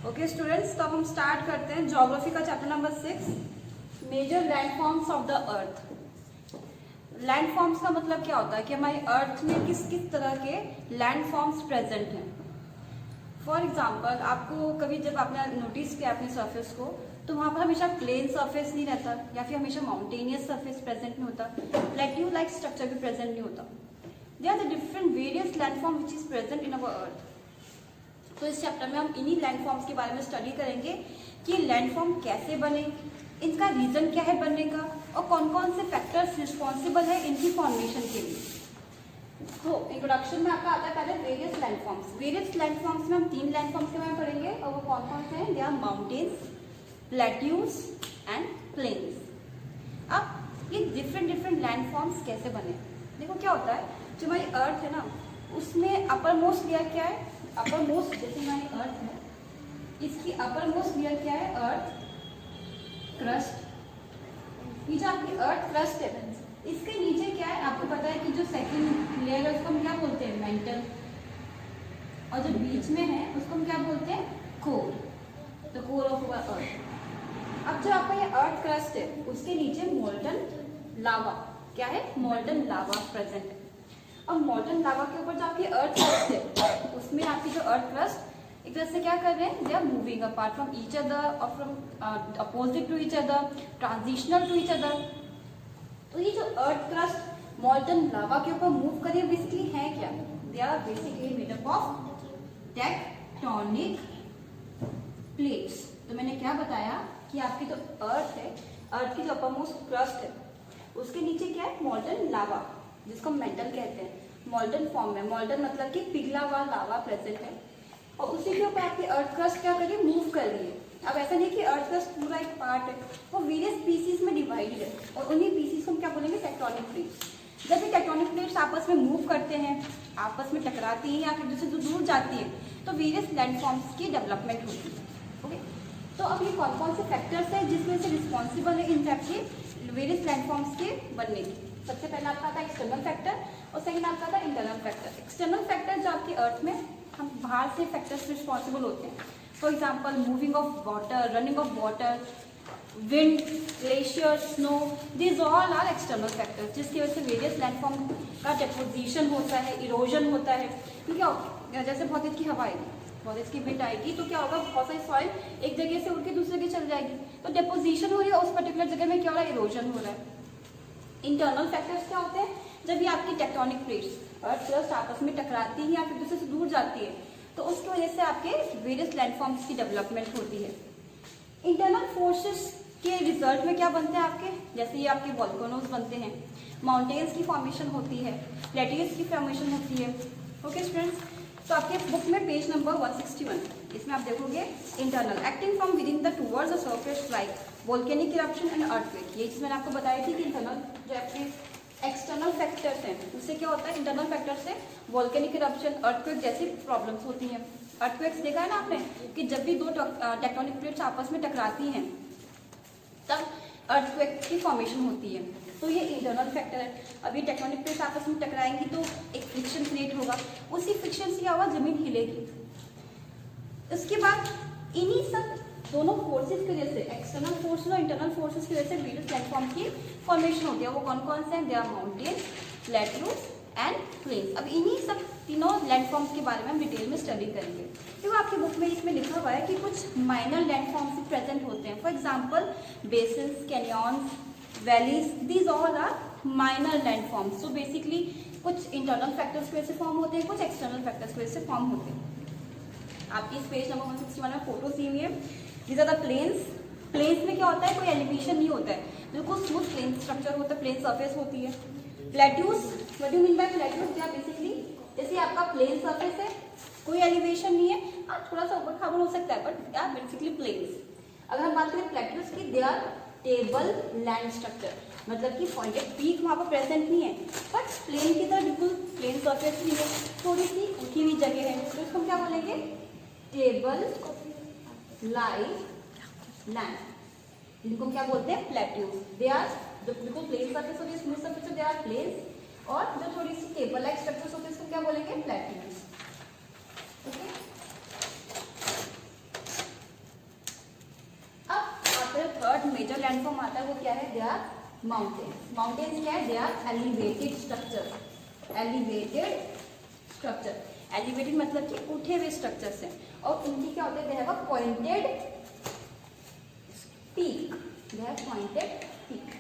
Okay students, तो अब हम स्टार्ट करते हैं ज्योग्राफी का chapter number 6, major landforms of the earth. Landforms का मतलब क्या होता है कि हमारी अर्थ में किस किस तरह के लैंडफॉर्म्स प्रेजेंट हैं। फॉर एग्जाम्पल, आपको कभी जब आपने नोटिस किया अपने सरफेस को, तो वहाँ पर हमेशा प्लेन सरफेस नहीं रहता या फिर हमेशा माउंटेनियस सरफेस प्रेजेंट नहीं होता, प्लेट्यू लाइक स्ट्रक्चर भी प्रेजेंट नहीं होता। They are the different various landform which is present in our earth. तो इस चैप्टर में हम इन्हीं लैंडफॉर्म्स के बारे में स्टडी करेंगे कि लैंडफॉर्म कैसे बने, इनका रीजन क्या है बनने का, और कौन कौन से फैक्टर्स रिस्पॉन्सिबल है इनकी फॉर्मेशन के लिए। तो इंट्रोडक्शन में आपका आता है पहले वेरियस लैंडफॉर्म्स। वेरियस लैंडफॉर्म्स में हम 3 लैंडफॉर्म्स के बारे में पढ़ेंगे, और वो कौन कौन से हैं? They are mountains, plateaus and plains. अब ये डिफरेंट लैंडफॉर्म्स कैसे बने? देखो क्या होता है, जो हमारी अर्थ है ना, उसमें अपर मोस्ट लेयर क्या है? अपर मोस्ट, जैसे हमारी अर्थ है, इसकी अपर मोस्ट लेयर क्या है? Earth crust. ये जो आपकी अर्थ क्रस्ट है, इसके नीचे क्या है? आपको पता है कि जो सेकंड लेयर है उसको हम क्या बोलते हैं? मेंटल। और जो बीच में है उसको हम क्या बोलते हैं? Core. The core of our earth. अब जो आपका ये अर्थ क्रस्ट है, उसके नीचे मोल्टन लावा, क्या है? मोल्टन लावा प्रेजेंट है। अब मोल्टन लावा के ऊपर जो आपकी अर्थ क्रस्ट है, उसमें आपकी जो अर्थ क्रस्ट एक तरह से क्या कर रहे हैं? They are moving apart from each other और from opposite to each other, transitional to each other. तो ये जो अर्थ क्रस्ट मोल्टन लावा के ऊपर मूव कर रही है, बेसिकली है क्या? They are basically made up of tectonic plates. तो मैंने क्या बताया कि आपकी जो अर्थ है, अर्थ की जो अपर मोस्ट क्रस्ट है, उसके नीचे क्या है? मोल्टन लावा, जिसको मेंटल कहते हैं। मोल्टन फॉर्म में, मोल्टन मतलब कि पिघला हुआ लावा प्रेजेंट है, और उसी के ऊपर आपकी अर्थ क्रस्ट क्या कर रही है? मूव कर रही है। अब ऐसा नहीं कि अर्थ क्रस्ट पूरा एक पार्ट है, वो वेरियस पीसीज में डिवाइडेड है, और उन्हीं पीसीज को हम क्या बोलेंगे? Tectonic plates. जब ये टेक्टोनिक प्लेट्स आपस में मूव करते हैं, आपस में टकराती हैं या फिर दूसरे से दूर जाती है, तो वेरियस लैंडफॉर्म्स की डेवलपमेंट होती है। ओके, तो अब ये कौन कौन से फैक्टर्स हैं जिसमें से रिस्पॉन्सिबल है इन टाइप के वेरियस लैंडफॉर्म्स के बनने की? सबसे पहले आपका आता है एक्सटर्नल फैक्टर, और सेकंड आपका आता है इंटरनल फैक्टर। एक्सटर्नल फैक्टर जो आपकी अर्थ में हम बाहर से फैक्टर्स रिस्पॉन्सिबल होते हैं। For example, moving of water, running of water, wind, glacier, snow, this all are external factors, जिसकी वजह से वेरियस लैंडफॉर्म का डेपोजिशन होता है, इरोजन होता है। क्योंकि जैसे बहुत तेज की हवा आएगी, बहुत तेज की विंड आएगी, तो क्या होगा? बहुत सारी सॉइल एक जगह से उड़ के दूसरी जगह चल जाएगी, तो डेपोजिशन हो रही है, उस पर्टिकुलर जगह में क्या हो रहा है? इरोजन हो रहा है। इंटरनल फैक्टर्स क्या होते हैं? जब ये आपकी टेक्टोनिक प्लेट्स अर्थ क्रस्ट आपस में टकराती है या फिर दूसरे से दूर जाती है, तो उसकी वजह से आपके वेरियस लैंडफॉर्म्स की डेवलपमेंट होती है। इंटरनल फोर्सेस के रिजल्ट में क्या बनते हैं आपके? जैसे ये आपके वॉल्केनोज बनते हैं, माउंटेन्स की फॉर्मेशन होती है, प्लेट्यूज की फॉर्मेशन होती है। ओके स्टूडेंट्स, तो आपके बुक में पेज नंबर 161, इसमें आप देखोगे internal acting from with in the towards the surface like volcanic eruption and earthquake. ये चीज मैंने आपको बताई थी कि इंटरनल जो आपके एक्सटर्नल फैक्टर्स हैं, उससे क्या होता है? इंटरनल फैक्टर से वोल्केनिक इरप्शन, अर्थक्वेक जैसी प्रॉब्लम्स होती हैं। अर्थक्वेक्स देखा है ना आपने कि जब भी दो टेक्टोनिक प्लेट्स आपस में टकराती हैं, तब अर्थक्वेक की फॉर्मेशन होती है। तो ये इंटरनल फैक्टर है। अभी टेक्टोनिक प्लेट्स आपस में टकराएंगी तो एक फ्रिक्शन क्रिएट होगा, उसी फ्रिक्शन से क्या होगा? जमीन हिलेगी। उसके बाद इन्हीं सब दोनों फोर्सेस की वजह से, एक्सटर्नल फोर्सेस और इंटरनल फोर्सेस की वजह से वेरियस लैंडफॉर्म की फॉर्मेशन होती है। वो कौन कौन से हैं? They are mountains, plateaus and plains. अब इन्हीं सब तीनों लैंडफॉर्म्स के बारे में हम डिटेल में स्टडी करेंगे। तो आपकी बुक में इसमें लिखा हुआ है कि कुछ माइनर लैंडफॉर्म्स प्रेजेंट होते हैं। For example, basins, canyons, valleys, these all are minor landforms. तो बेसिकली कुछ इंटरनल फैक्टर्स की वजह से फॉर्म होते हैं, कुछ एक्सटर्नल फैक्टर्स की वजह से फॉर्म होते हैं। आपकी इस पेज नंबर 161 में फोटो सी हुई है। These are the plains. Plains में क्या होता है? कोई एलिवेशन नहीं होता है, बिल्कुल स्मूथ प्लेन स्ट्रक्चर होता है, प्लेन सरफेस होती है। Plateaus, what do you mean by plateaus? क्या बेसिकली जैसे आपका प्लेन सरफेस है, कोई एलिवेशन नहीं है, थोड़ा सा ऊपर खाबर हो सकता है, बट यार बेसिकली प्लेन्स। अगर हम बात करें प्लेट्यूज की, they are table land structure, मतलब कि पॉइंटेड पीक वहाँ पर प्रेजेंट नहीं है, बट प्लेन की तरह बिल्कुल प्लेन सरफेस भी है, थोड़ी सी उठी हुई जगह है, तो इसको हम क्या बोलेंगे? टेबल लाइक लैंड, जिनको क्या बोलते हैं? प्लेट्यूज। दे आर जो बिल्कुल प्लेन सरफेस होती है, smooth surface, they are plains, और जो थोड़ी सी टेबल लाइक स्ट्रक्चर्स होते हैं, इसको क्या बोलेंगे? प्लेट्यूज। ओके, लैंडफॉर्म आता है वो क्या है, दे आर माउंटेन्स। माउंटेन्स क्या है, they are elevated structure. Elevated structure, elevated मतलब कि उठे हुए स्ट्रक्चर्स हैं, और उनकी क्या होते हैं, दे have a pointed peak, they have pointed peak.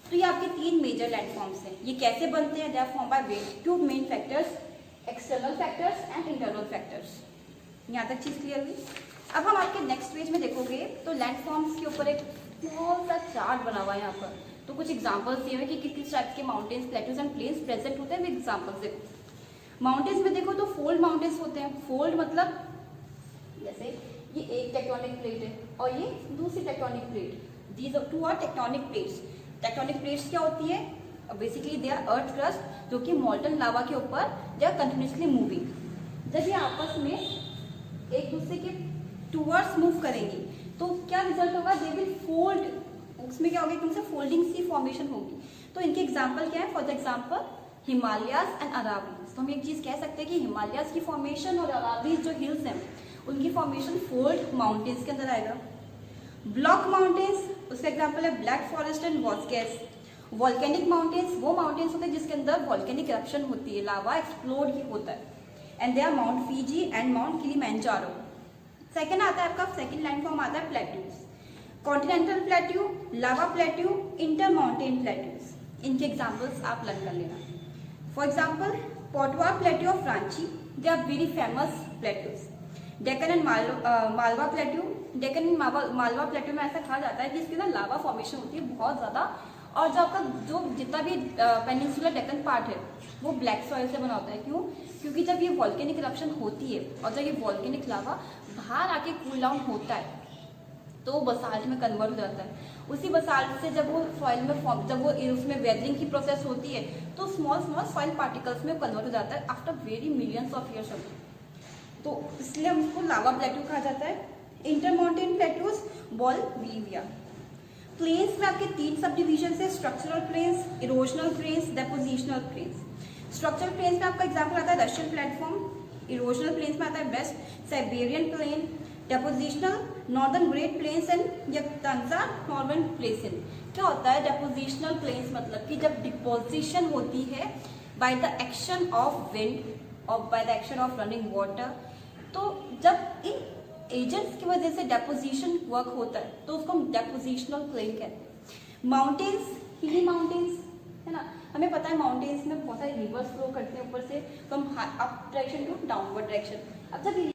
तो ये आपके तीन मेजर लैंडफॉर्म्स हैं। ये कैसे बनते हैं, they are form by two main factors, external factors and internal factors. यहाँ तक चीज क्लियर हुई। अब हम आपके नेक्स्ट पेज में देखोगे तो लैंडफॉर्म्स के ऊपर एक स्मॉल सा चार्ट बना हुआ है यहाँ पर। तो कुछ एग्जांपल्स दिए हुए कि किस किस टाइप के mountains, plateaus and plains present होते हैं, वो एग्जांपल्स देखो। माउंटेन्स में देखो तो फोल्ड माउंटेन्स होते हैं। फोल्ड मतलब जैसे ये एक टेक्टोनिक प्लेट है और ये दूसरी tectonic plate, these two are tectonic plates. Tectonic plates क्या होती है, basically they are earth crust, जो कि मॉल्टन लावा के ऊपर दे आर कंटिन्यूसली मूविंग। जब ये आपस में एक दूसरे के टूवर्ड्स मूव करेंगी तो क्या रिजल्ट होगा, दे विल फोल्ड। उसमें क्या होगा, तुमसे फोल्डिंग सी फॉर्मेशन होगी। तो इनके एग्जाम्पल क्या है, for the example Himalayas and Aravallis. तो हम एक चीज कह सकते हैं कि हिमालयाज की फॉर्मेशन और अरावलीज जो हिल्स हैं उनकी फॉर्मेशन फोल्ड माउंटेन्स के अंदर आएगा। ब्लॉक माउंटेन्स, उसका एग्जाम्पल है ब्लैक फॉरेस्ट एंड वॉस्केस। वॉल्केनिक माउंटेन्स वो माउंटेन्स होते हैं जिसके अंदर वॉल्केनिक इरप्शन होती है, लावा एक्सप्लोड होता है, and they are mount Fuji and mount Kilimanjaro. Second आता है आपका, सेकंड लैंडफॉर्म आता है plateaus. Continental plateau, lava plateau, inter mountain plateaus. इनके एग्जाम्पल्स आप लर्न कर लेना। For example Potwar plateau of Ranchi, they are very famous plateaus. Deccan and Malwa plateau, Deccan and Malwa plateau में ऐसा कहा जाता है कि इसके अंदर लावा फॉर्मेशन होती है बहुत ज्यादा, और जो आपका जो जितना भी पेनिनसुलर डेक्कन पार्ट है वो ब्लैक सॉइल से बना होता है। क्यों? क्योंकि जब ये वॉल्केनिक इरप्शन होती है और जब ये वॉल्केनिक लावा बाहर आके कूल डाउन होता है तो बसाल्ट में कन्वर्ट हो जाता है। उसी बसाल्ट से जब वो सॉइल में जब वो उसमें वेदरिंग की प्रोसेस होती है तो स्मॉल स्मॉल सॉइल पार्टिकल्स में कन्वर्ट हो जाता है after very millions of years. तो इसलिए हम उसको लावा प्लेट्यू कहा जाता है। Inter mountain plateaus, Bolivia. Plains में आपके तीन सब डिविजन है, structural plains, erosional plains, depositional plains. Structural plains में आपका एग्जांपल आता है रशियन प्लेटफॉर्म। इरोजनल प्लेन्स में आता है west Siberian plain, depositional northern great plains and यक्तांजा नॉर्दर्न प्लेसन। क्या होता है डेपोजिशनल प्लेन्स, मतलब कि जब डिपोजिशन होती है by the action of wind और by the action of running water, तो जब इन एजेंट्स की वजह से डेपोजिशन वर्क होता है तो उसको हम डेपोजिशनल प्लेन कहते हैं। माउंटेन्स, हिली माउंटेन्स है ना, हमें पता है माउंटेन्स में बहुत सारे रिवर्स फ्लो करते हैं ऊपर से from up direction to downward direction. अब जब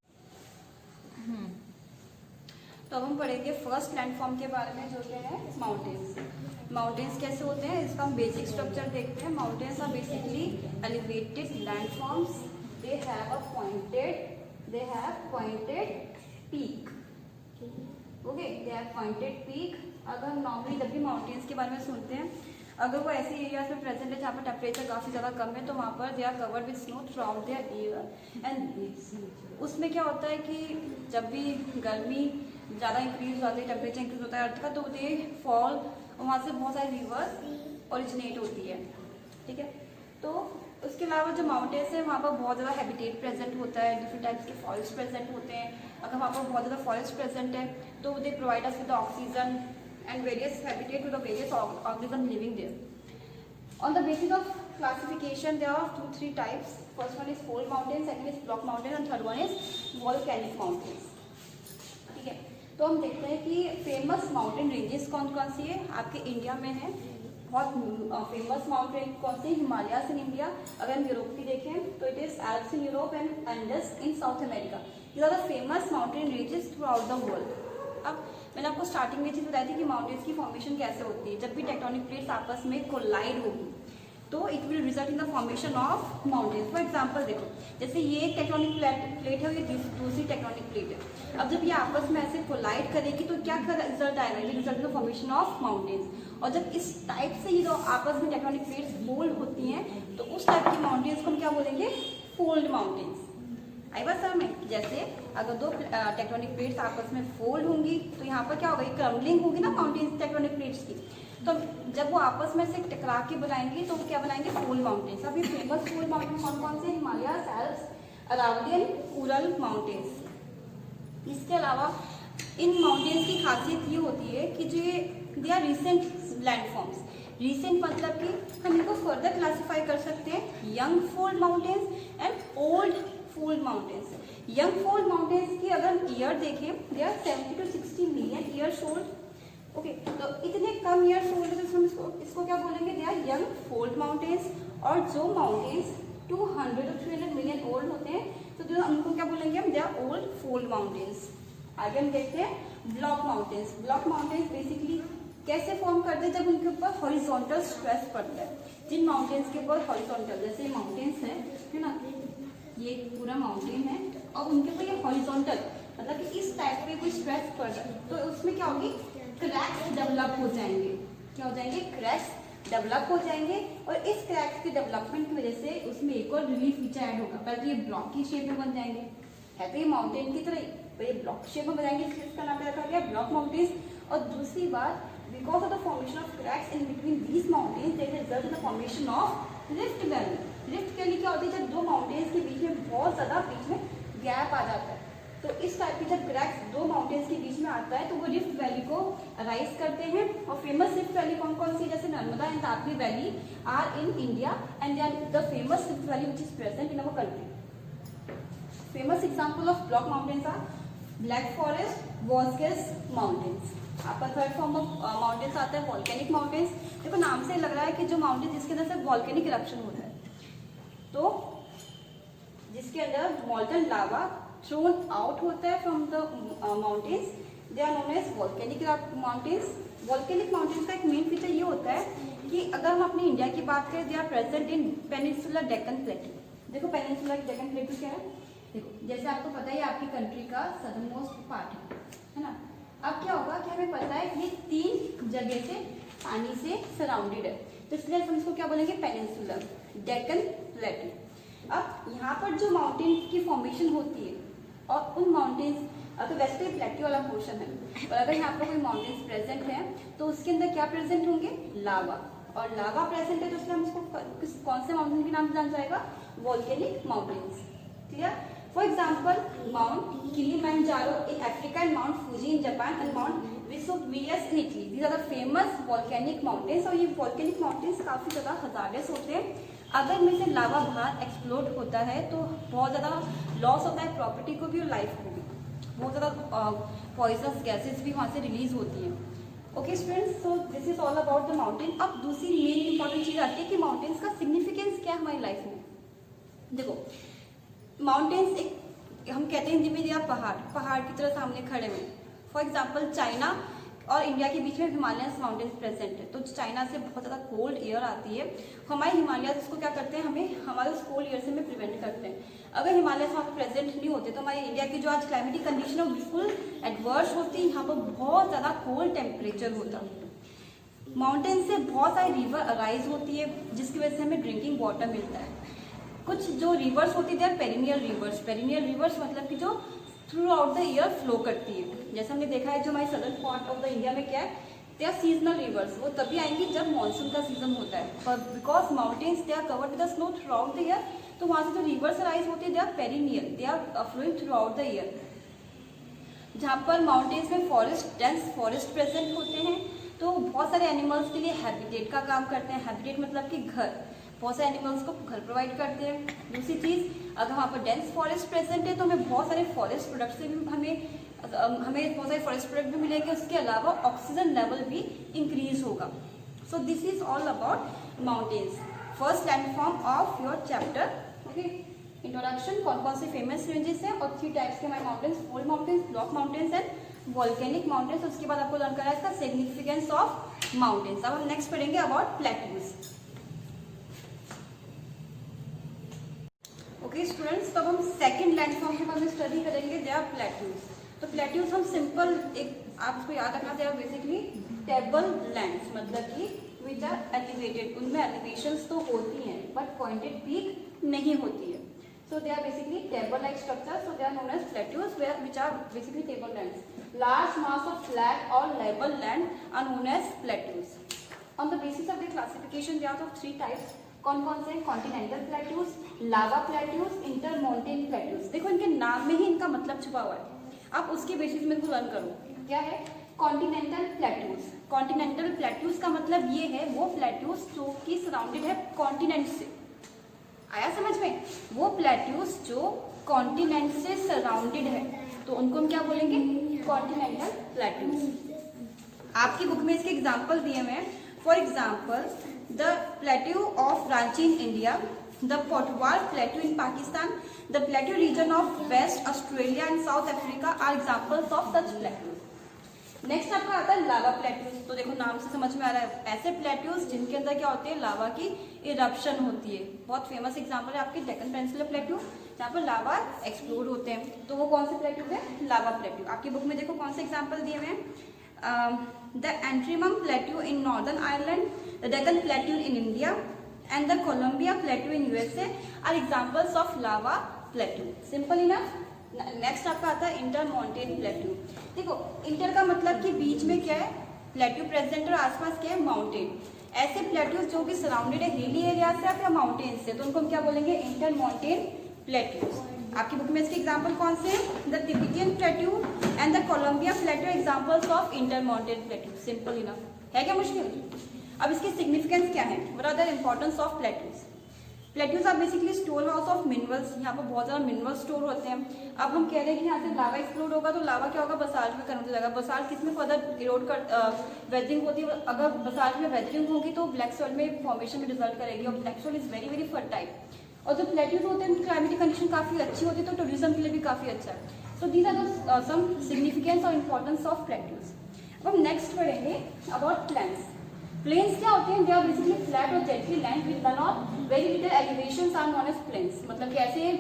तो अब हम पढ़ेंगे फर्स्ट लैंडफॉर्म के बारे में जो है माउंटेन्स। माउंटेन्स कैसे होते हैं इसका हम बेसिक स्ट्रक्चर देखते हैं। Mountains are basically elevated landforms, they have a pointed peak. Okay, they have pointed peak. अगर हम नॉर्मली जब भी माउंटेन्स के बारे में सुनते हैं, अगर वो ऐसे एरियाज में प्रेजेंट है जहाँ पर टेम्परेचर काफ़ी ज़्यादा कम है तो वहाँ पर they are covered with snow throughout their year and उसमें क्या होता है कि जब भी गर्मी ज़्यादा इंक्रीज होती है, टेम्परेचर इंक्रीज होता है अर्थ का, तो दे फॉल, वहाँ से बहुत सारी रिवर्स ओरिजिनेट होती है। ठीक है, तो उसके अलावा जो माउंटेन्स है वहाँ पर बहुत ज़्यादा हैबिटेट प्रेजेंट होता है, डिफरेंट टाइप्स के फॉरेस्ट प्रेजेंट होते हैं। अगर वहाँ पर बहुत ज़्यादा फॉरेस्ट प्रेजेंट है तो they provide us with oxygen and various habitat to the various organisms living there. On the basis of classification, there are 2-3 types. First one is fold mountains, second is block mountains, and third one is volcanic mountains. ठीक है, तो हम देखते हैं कि famous mountain ranges कौन कौन सी है आपके इंडिया में है। बहुत फेमस माउंटेन कौन सी, हिमालयाज इन इंडिया। अगर हम यूरोप की देखें तो it is Alps in Europe and Indus in south America. these are the famous mountain ranges throughout the world. अब मैंने आपको स्टार्टिंग में चीज बताई थी कि माउंटेन्स की फॉर्मेशन कैसे होती है। जब भी टेक्टोनिक प्लेट्स आपस में कोलाइड होगी तो it will result in the formation of mountains. For example देखो, जैसे ये एक टेक्टोनिक प्लेट है और ये दूसरी टेक्टोनिक प्लेट है। अब जब ये आपस में ऐसे कोलाइड करेगी तो क्या रिजल्ट आएगा, ये result in the formation of mountains. और जब इस टाइप से ये आपस में टेक्टोनिक प्लेट्स फोल्ड होती हैं तो उस टाइप की माउंटेन्स को हम क्या बोलेंगे, फोल्ड माउंटेन्स। आई बात समझ में, जैसे अगर दो टेक्टोनिक प्लेट्स आपस में फोल्ड होंगी तो यहाँ पर क्या होगा, क्रम्बलिंग होगी ना माउंटेन्स टेक्टोनिक प्लेट्स की। तो जब वो आपस में से टकरा के बनाएंगे तो वो क्या बनाएंगे, फोल्ड माउंटेन्स। अभी फेमस फोल्ड माउंटेन कौन कौन से, हिमालयाज, एल्प्स, अरावलियन, उरल माउंटेन्स। इसके अलावा इन माउंटेन्स की खासियत ये होती है कि जो ये they are recent landforms. Recent मतलब कि हम इनको फर्दर क्लासीफाई कर सकते हैं young fold mountains and old fold mountains. Young fold mountains की अगर हम ईयर देखें, they are 70 to 60 million years old. Okay, तो इतने कम ईयर्स ओल्ड है तो हम इसको क्या बोलेंगे, they are young fold mountains. और जो माउंटेन्स 200 to 300 मिलियन ओल्ड होते हैं तो जो उनको क्या बोलेंगे हम, they are old fold mountains. आगे हम देखते हैं block mountains. Block mountains basically कैसे फॉर्म करते हैं, जब उनके ऊपर हॉरिजॉन्टल स्ट्रेस पड़ता है। जिन माउंटेन्स के ऊपर हॉरिजॉन्टल, जैसे माउंटेन्स है ना, ये पूरा माउंटेन है और उनके ऊपर ये हॉरिजॉन्टल मतलब कि इस टाइप पे कोई स्ट्रेस पड़ रहा है तो उसमें क्या होगी, क्रैक्स डेवलप हो जाएंगे। क्या हो जाएंगे, क्रैक्स डेवलप हो जाएंगे। और इस क्रैक्स के डेवलपमेंट की वजह से उसमें एक और रिलीफ फीचर ऐड होगा। पहले तो ये ब्लॉक की शेप में बन जाएंगे, है तो ये माउंटेन की तरह, तो ये ब्लॉक शेप में बनाएंगे, इसका नाम रखा गया ब्लॉक माउंटेन्स। और दूसरी बात, because of the formation of cracks in between these mountains there is result in the formation of rift valley. Rift valley क्या होती है, जब दो माउंटेन्स के बीच में बहुत ज़्यादा बीच में गैप आ जाता है, तो इस टाइप की जब क्रैक्स दो माउंटेन्स के बीच में आता है तो वो रिफ्ट वैली को राइज करते हैं। और फेमस रिफ्ट वैली कौन कौन सी, जैसे Narmada and Tapti valley are in India and they are the famous rift valley which is present in our country. Famous example of block mountains are black forest, वॉस्गेस mountains. आपका third form of mountains आता है volcanic mountains. देखो नाम से लग रहा है कि जो माउंटेन जिसके अंदर से वॉल्केनिक इरप्शन हो रहा है, तो जिसके अंदर मॉल्टन लावा थ्रोन आउट होता है from the mountains, they are known as volcanic mountains. Volcanic mountains का एक मेन फीचर ये होता है कि अगर हम अपने इंडिया की बात करें, they are present in peninsular Deccan plateau. देखो पेनिनसुलर डेक्कन प्लेटू क्या है, देखो जैसे आपको पता है आपकी कंट्री का सदर्न मोस्ट पार्ट है ना। अब क्या होगा कि हमें पता है कि ये 3 जगह से पानी से सराउंडेड है, तो इसलिए हम इसको क्या बोलेंगे, पेनिनसुलर डेक्कन प्लेटू। अब यहाँ पर जो माउंटेन की फॉर्मेशन होती है और उन माउंटेन्स, अगर वैसे प्लेटू वाला पोर्शन है और अगर यहाँ पर कोई माउंटेन्स प्रेजेंट है तो उसके अंदर क्या प्रेजेंट होंगे, लावा। और लावा प्रेजेंट है तो इसलिए हम इसको कौन से माउंटेन के नाम जान जाएगा, volcanic mountains. Clear. For example mount Kilimanjaro in Africa and mount Fuji in Japan and mount Vesuvius in Italy, these are the famous volcanic mountains. और ये वॉल्केनिक माउंटेन्स काफी ज्यादा हजारडस होते हैं। अगर में से लावा बाहर एक्सप्लोड होता है तो बहुत ज़्यादा लॉस होता है प्रॉपर्टी को भी और लाइफ को भी। बहुत ज़्यादा पॉइजनस गैसेस भी वहाँ से रिलीज होती हैं। Okay students, so this is all about the mountain. अब दूसरी मेन इंपॉर्टेंट चीज़ आती है कि माउंटेन्स का सिग्निफिकेंस क्या है हमारी लाइफ में। देखो माउंटेन्स एक हम कहते हैं जिनमें या पहाड़ की तरह सामने खड़े हुए। फॉर एग्जाम्पल चाइना और इंडिया के बीच में हिमालयन माउंटेन्स प्रेजेंट है, तो चाइना से बहुत ज़्यादा कोल्ड एयर आती है। हमारे हिमालय उसको क्या करते हैं, हमें हमारे उस कोल्ड एयर से हमें प्रिवेंट करते हैं। अगर हिमालय वहाँ पर प्रेजेंट नहीं होते तो हमारे इंडिया की जो आज क्लाइमेटिक कंडीशन है वो बिल्कुल एडवर्स होती है। यहाँ पर बहुत ज़्यादा कोल्ड टेम्परेचर होता है। माउंटेन से बहुत सारी रिवर अराइज होती है जिसकी वजह से हमें ड्रिंकिंग वाटर मिलता है। कुछ जो रिवर्स होती है पेरिनियल रिवर्स। पेरिनियल रिवर्स मतलब कि जो through out the year flow करती है। जैसे हमने देखा है जो हमारे southern part of the India में क्या है, दे आर सीजनल रिवर्स। वो तभी आएंगी जब मानसून का सीजन होता है। पर because mountains they are covered with the snow throughout the year, तो वहाँ से जो रिवर्स अराइज होती है they are perennial, they are flowing throughout the year. जहाँ पर माउंटेन्स में फॉरेस्ट, डेंस फॉरेस्ट प्रेजेंट होते हैं, तो बहुत सारे एनिमल्स के लिए हैबिटेट का काम करते हैं। हैबिटेट मतलब कि घर, बहुत सारे एनिमल्स को घर प्रोवाइड करते हैं। दूसरी चीज़, अगर वहाँ पर डेंस फॉरेस्ट प्रेजेंट है तो हमें बहुत सारे फॉरेस्ट प्रोडक्ट से भी हमें बहुत सारे फॉरेस्ट प्रोडक्ट भी मिलेंगे। उसके अलावा ऑक्सीजन लेवल भी इंक्रीज होगा। सो this is all about mountains. First landform of your chapter. Okay, introduction, कौन कौन से फेमस रेंजेस हैं और 3 टाइप्स के हमारे mountains, fold mountains, block mountains and volcanic mountains. उसके बाद आपको लर्न करा इसका सिग्निफिकेंस ऑफ माउंटेन्स। अब हम नेक्स्ट पढ़ेंगे अबाउट प्लेट्यूज। ओके स्टूडेंट्स, तब हम सेकंड लैंडफॉर्म के बारे में स्टडी करेंगे, दे आर प्लेट्यूज। तो प्लेट्यूज हम सिंपल एक आपको याद रखना, they are basically table lands, मतलब कि विच आर एलिवेटेड। उनमें एलिवेशंस तो होती हैं बट पॉइंटेड पीक नहीं होती है। So they are basically table like structure, so they are known as plateaus which are basically table lands. Large mass of flat और level land are known as plateaus. On the basis of the classification they are of 3 types. कौन कौन से? Continental plateaus, lava plateaus, inter mountain plateaus. देखो इनके नाम में ही इनका मतलब छुपा हुआ है, आप उसके बेसिस में इसको लर्न करो। क्या है कॉन्टिनेंटल प्लेट्यूज। कॉन्टिनेंटल प्लेट्यूज का मतलब ये है वो प्लेट्यूज जो कि सराउंडेड है कॉन्टिनेंट से। आया समझ में? वो प्लेट्यूज जो कॉन्टिनेंट से सराउंडेड है तो उनको हम क्या बोलेंगे? Continental plateaus. आपकी बुक में इसके एग्जाम्पल दिए हुए हैं। For example the plateau of Ranchi in India, the Potwar plateau in Pakistan, the plateau region of west Australia and south Africa are examples of such plateaus. Next आपका आता है लावा प्लेट्यूज। तो देखो नाम से समझ में आ रहा है, ऐसे प्लेट्यूज जिनके अंदर क्या होती है? लावा की इरप्शन होती है। बहुत फेमस एग्जांपल है आपके डेक्कन पेनिनसुला प्लेट्यू, जहाँ पर लावा एक्सप्लोड होते हैं। तो वो कौन से प्लेट्यू है? लावा प्लेट्यू। आपकी बुक में देखो कौन से एग्जाम्पल दिए हुए हैं। The Antrim plateau in Northern Ireland, the Deccan plateau in India and the Columbia plateau in USA are examples of lava plateau. Simple enough. Next आपका आता है इंटर माउंटेन प्लेट्यू। देखो इंटर का मतलब कि बीच में क्या है? प्लेट्यू प्रेजेंट और आसपास क्या है? माउंटेन। ऐसे प्लेट्यूज जो कि सराउंडेड है हिली एरिया से या माउंटेन से तो उनको हम क्या बोलेंगे? Inter mountain plateaus. आपकी बुक में इसके एग्जांपल कौन से हैं? The Tibetan plateau and the Columbia plateau examples of inter mountain plateau. Simple enough. है क्या मुश्किल? अब इसकी सिग्निफिकेंस क्या है? What are the importance of plateaus? Plateaus are basically store house of minerals. यहाँ पर बहुत ज्यादा मिनरल स्टोर होते हैं। अब हम कह रहे हैं कि यहाँ से लावा एक्सप्लोड होगा तो लावा क्या होगा? बसाल्ट में कन्वर्ट हो जाएगा। बसाल्ट किसमें फर्दर इरोड कर वेदरिंग होती है। अगर बसाल्ट में वेदरिंग होगी तो ब्लैक सॉइल में फॉर्मेशन में रिजल्ट करेगी और black soil is very very fertile. और जो प्लेट्यूज होते हैं उनकी क्लाइमेटिक कंडीशन काफी अच्छी होती है तो टूरिज्म के लिए भी काफी अच्छा है। So these are the some significance और इंपॉर्टेंस ऑफ प्लेट्यूज। अब हम नेक्स्ट पढ़ेंगे अबाउट प्लेन्स। प्लेन्स क्या होते हैं? दे आर बेसिकली फ्लैट और gently land with none of very little elevations are known as plains. मतलब कि ऐसे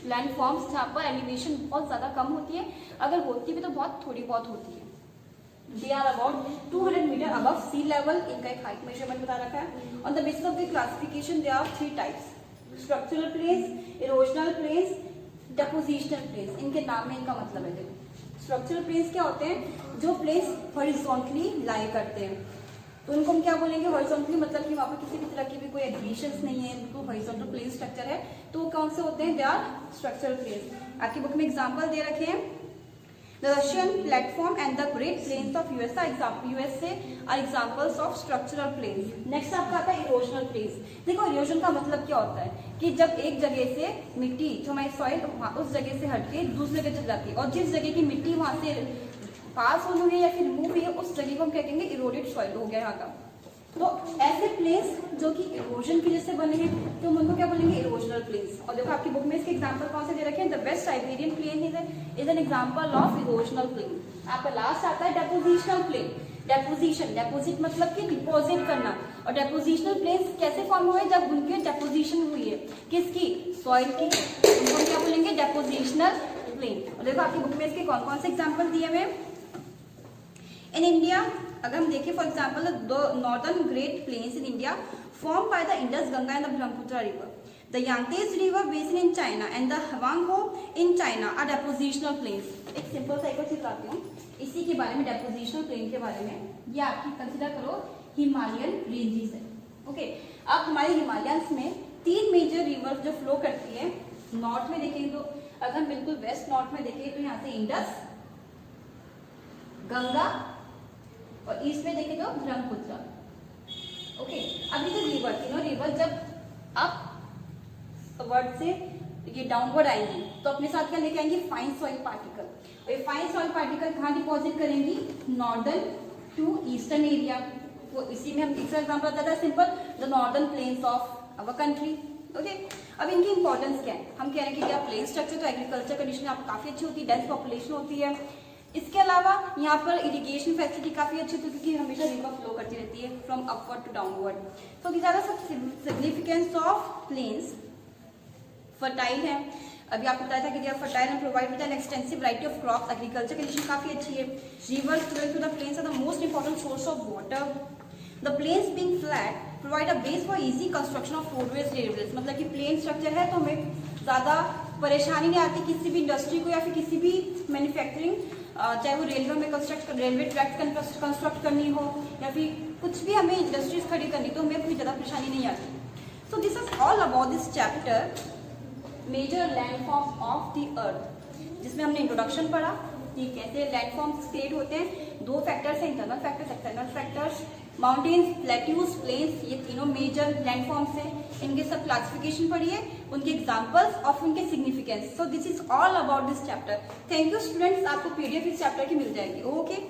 लैंड फॉर्म्स जहाँ पर एलिवेशन बहुत ज्यादा कम होती है, अगर होती भी तो बहुत थोड़ी बहुत होती है। They are about 200 metre above sea level. इनका एक हाइट मेजरमेंट बता रखा है। On the basis of the classification they are 3 types: structural plains, erosional plains, depositional plains. इनके नाम में इनका मतलब है। देखो स्ट्रक्चरल प्लेन्स क्या होते हैं? जो प्लेन्स हॉरिजॉन्टली लाई करते हैं तो उनको हम क्या बोलेंगे? हॉरिजॉन्टली मतलब कि वहाँ पर किसी भी तरह की भी कोई एडिशंस नहीं है, बिल्कुल हॉरिजॉन्टल प्लेन स्ट्रक्चर है। तो वो कौन से होते हैं? They are structural plains. आपकी बुक में एग्जांपल दे रखे हैं। The Russian platform and the great plains of USA are examples of structural plains. Next आपका आता है इरोजनल प्लेन्स। देखो इरोजन का मतलब क्या होता है कि जब एक जगह से मिट्टी जो हमारी सॉइल उस जगह से हटके दूसरी जगह चल जाती है और जिस जगह की मिट्टी वहां से पास हो गई या फिर रिमूव हुई है उस जगह को हम क्या कहेंगे? इरोडेड सॉइल हो गया यहाँ का। तो ऐसे प्लेन्स जो कि इरोजन की वजह से बने हैं तो हम उनको क्या बोलेंगे? Erosional plains. और देखो आपकी बुक में इसके एग्जांपल कौन से दे रखे हैं? The west Siberian plain is an example of erosional plain. आपका लास्ट आता है डेपोजिशनल प्लेन। डेपोजिशन, डेपोजिट मतलब कि डिपोजिट करना। और डेपोजिशनल प्लेन्स कैसे फॉर्म हुए? जब उनके डेपोजिशन हुई है किसकी? सॉइल की। उनको हम क्या बोलेंगे? Depositional plain. और देखो आपकी बुक में इसके कौन कौन से एग्जाम्पल दिए हुए हैं? इन इंडिया अगर हम देखें for example the northern great plains in India form by the Indus Ganga and the Brahmaputra river, the Yangtze river basin in China and the Hwang Ho in China are depositional plains. एक simple सा एक चित्राती हूँ इसी के बारे में, डेपोजिशनल plane के बारे में। ये आपकी कंसिडर करो हिमालयन रेंजेस है। ओके, अब हमारे हिमालयंस में 3 मेजर रिवर जो फ्लो करती है। नॉर्थ में देखें तो अगर हम बिल्कुल वेस्ट नॉर्थ में देखें तो यहाँ से इंडस, गंगा और ईस्ट में देखें तो ब्रह्मपुत्र। ओके, अब ये जो रिवर, तीनों रिवर जब अपवर्ड से ये डाउनवर्ड आएंगी तो अपने साथ क्या लेके आएंगी? Fine soil particle. और ये फाइन सॉइल पार्टिकल कहाँ डिपॉजिट करेंगी? Northern to eastern area. तो इसी में हम तीसरा एग्जाम्पल बताता है simple, the northern plains of our country. Okay, अब इनकी इंपॉर्टेंस क्या है? हम कह रहे हैं कि क्या प्लेन स्ट्रक्चर तो एग्रीकल्चर कंडीशन यहाँ पर काफी अच्छी होती है, डेंस पॉपुलेशन होती है। इसके अलावा यहाँ पर इरिगेशन फैसिलिटी काफी अच्छी होती है क्योंकि हमेशा रिवर फ्लो करती रहती है फ्रॉम अपवर्ड टू डाउनवर्ड। तो these are the significance of plains. Fertile है, अभी आपको बताया था कि they are fertile and provide with an extensive variety of crops. Agriculture condition काफी अच्छी है। Rivers flowing to the plains are the most important source of water. The plains being flat provide a base for easy construction of roadways railways. मतलब कि plane structure है तो हमें ज्यादा परेशानी नहीं आती किसी भी इंडस्ट्री को या फिर किसी भी मैन्युफैक्चरिंग, चाहे वो रेलवे में रेलवे ट्रैक कंस्ट्रक्ट करनी हो या फिर कुछ भी हमें इंडस्ट्रीज खड़ी करनी तो हमें कोई ज़्यादा परेशानी नहीं आती। So this is all about this chapter major landforms of the earth, जिसमें हमने इंट्रोडक्शन पढ़ा कि कैसे लैंडफॉर्म्स क्रिएट होते हैं, दो फैक्टर्स हैं, internal factors, external factors. Mountains, plateaus, plains, ये तीनों मेजर लैंडफॉर्म्स हैं। इनके सब क्लासिफिकेशन पढ़िए, उनके एग्जांपल्स और उनके significance. So this is all about this chapter. Thank you students, आपको पीडीएफ इस चैप्टर की मिल जाएगी। ओके।